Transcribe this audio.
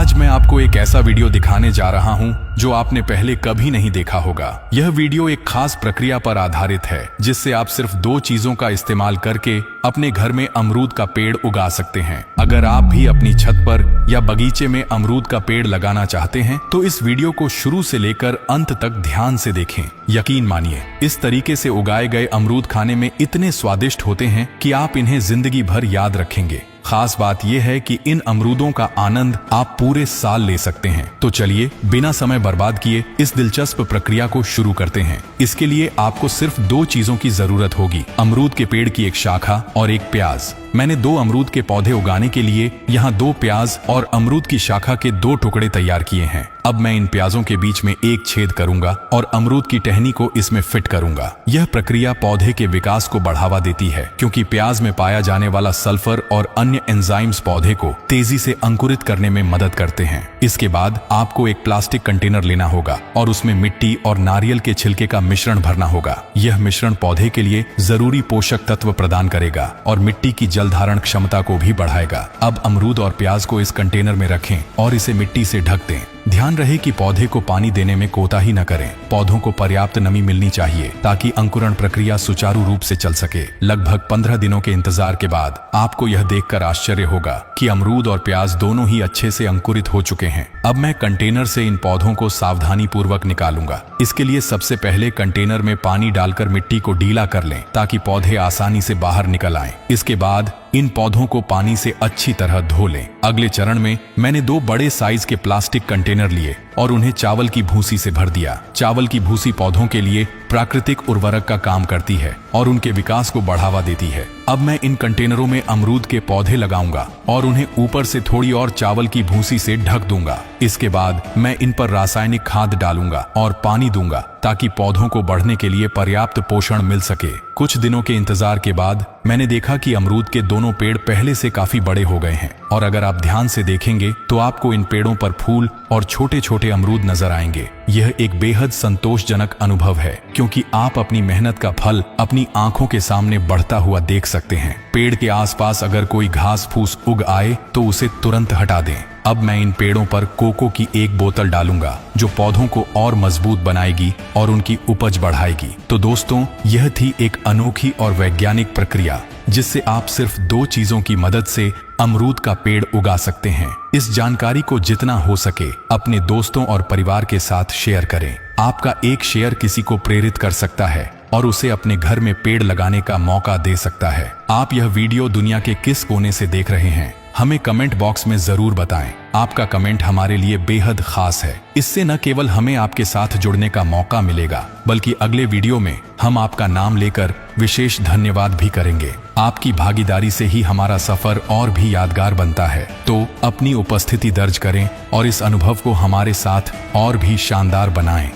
आज मैं आपको एक ऐसा वीडियो दिखाने जा रहा हूं जो आपने पहले कभी नहीं देखा होगा। यह वीडियो एक खास प्रक्रिया पर आधारित है जिससे आप सिर्फ 2 चीजों का इस्तेमाल करके अपने घर में अमरूद का पेड़ उगा सकते हैं। अगर आप भी अपनी छत पर या बगीचे में अमरूद का पेड़ लगाना चाहते हैं तो इस वीडियो को शुरू से लेकर अंत तक ध्यान से देखें। यकीन मानिए, इस तरीके से उगाए गए अमरूद खाने में इतने स्वादिष्ट होते हैं कि आप इन्हें जिंदगी भर याद रखेंगे। खास बात यह है कि इन अमरूदों का आनंद आप पूरे साल ले सकते हैं। तो चलिए बिना समय बर्बाद किए इस दिलचस्प प्रक्रिया को शुरू करते हैं। इसके लिए आपको सिर्फ 2 चीजों की जरूरत होगी, अमरूद के पेड़ की एक शाखा और एक प्याज। मैंने 2 अमरूद के पौधे उगाने के लिए यहाँ 2 प्याज और अमरूद की शाखा के 2 टुकड़े तैयार किए हैं। अब मैं इन प्याजों के बीच में एक छेद करूंगा और अमरूद की टहनी को इसमें फिट करूंगा। यह प्रक्रिया पौधे के विकास को बढ़ावा देती है क्योंकि प्याज में पाया जाने वाला सल्फर और अन्य एंजाइम्स पौधे को तेजी से अंकुरित करने में मदद करते हैं। इसके बाद आपको एक प्लास्टिक कंटेनर लेना होगा और उसमें मिट्टी और नारियल के छिलके का मिश्रण भरना होगा। यह मिश्रण पौधे के लिए जरूरी पोषक तत्व प्रदान करेगा और मिट्टी की जल धारण क्षमता को भी बढ़ाएगा। अब अमरूद और प्याज को इस कंटेनर में रखें और इसे मिट्टी से ढक दें। ध्यान रहे कि पौधे को पानी देने में कोताही न करें। पौधों को पर्याप्त नमी मिलनी चाहिए ताकि अंकुरण प्रक्रिया सुचारू रूप से चल सके। लगभग 15 दिनों के इंतजार के बाद आपको यह देखकर आश्चर्य होगा कि अमरूद और प्याज दोनों ही अच्छे से अंकुरित हो चुके हैं। अब मैं कंटेनर से इन पौधों को सावधानी पूर्वक निकालूंगा। इसके लिए सबसे पहले कंटेनर में पानी डालकर मिट्टी को ढीला कर लें ताकि पौधे आसानी से बाहर निकल आएं। इसके बाद इन पौधों को पानी से अच्छी तरह धो लें। अगले चरण में मैंने 2 बड़े साइज के प्लास्टिक कंटेनर लिए और उन्हें चावल की भूसी से भर दिया। चावल की भूसी पौधों के लिए प्राकृतिक उर्वरक का काम करती है और उनके विकास को बढ़ावा देती है। अब मैं इन कंटेनरों में अमरूद के पौधे लगाऊंगा और उन्हें ऊपर से थोड़ी और चावल की भूसी से ढक दूंगा। इसके बाद मैं इन पर रासायनिक खाद डालूंगा और पानी दूंगा ताकि पौधों को बढ़ने के लिए पर्याप्त पोषण मिल सके। कुछ दिनों के इंतजार के बाद मैंने देखा कि अमरूद के दोनों पेड़ पहले से काफी बड़े हो गए हैं और अगर आप ध्यान से देखेंगे तो आपको इन पेड़ों पर फूल और छोटे छोटे अमरूद नजर आएंगे। यह एक बेहद संतोषजनक अनुभव है क्योंकि आप अपनी मेहनत का फल अपनी आंखों के सामने बढ़ता हुआ देख सकते हैं। पेड़ के आसपास अगर कोई घास फूस उग आए तो उसे तुरंत हटा दें। अब मैं इन पेड़ों पर कोको की एक बोतल डालूंगा जो पौधों को और मजबूत बनाएगी और उनकी उपज बढ़ाएगी। तो दोस्तों, यह थी एक अनोखी और वैज्ञानिक प्रक्रिया जिससे आप सिर्फ 2 चीजों की मदद से अमरूद का पेड़ उगा सकते हैं। इस जानकारी को जितना हो सके अपने दोस्तों और परिवार के साथ शेयर करें। आपका एक शेयर किसी को प्रेरित कर सकता है और उसे अपने घर में पेड़ लगाने का मौका दे सकता है। आप यह वीडियो दुनिया के किस कोने से देख रहे हैं, हमें कमेंट बॉक्स में जरूर बताएं। आपका कमेंट हमारे लिए बेहद खास है। इससे न केवल हमें आपके साथ जुड़ने का मौका मिलेगा बल्कि अगले वीडियो में हम आपका नाम लेकर विशेष धन्यवाद भी करेंगे। आपकी भागीदारी से ही हमारा सफर और भी यादगार बनता है। तो अपनी उपस्थिति दर्ज करें और इस अनुभव को हमारे साथ और भी शानदार बनाएं।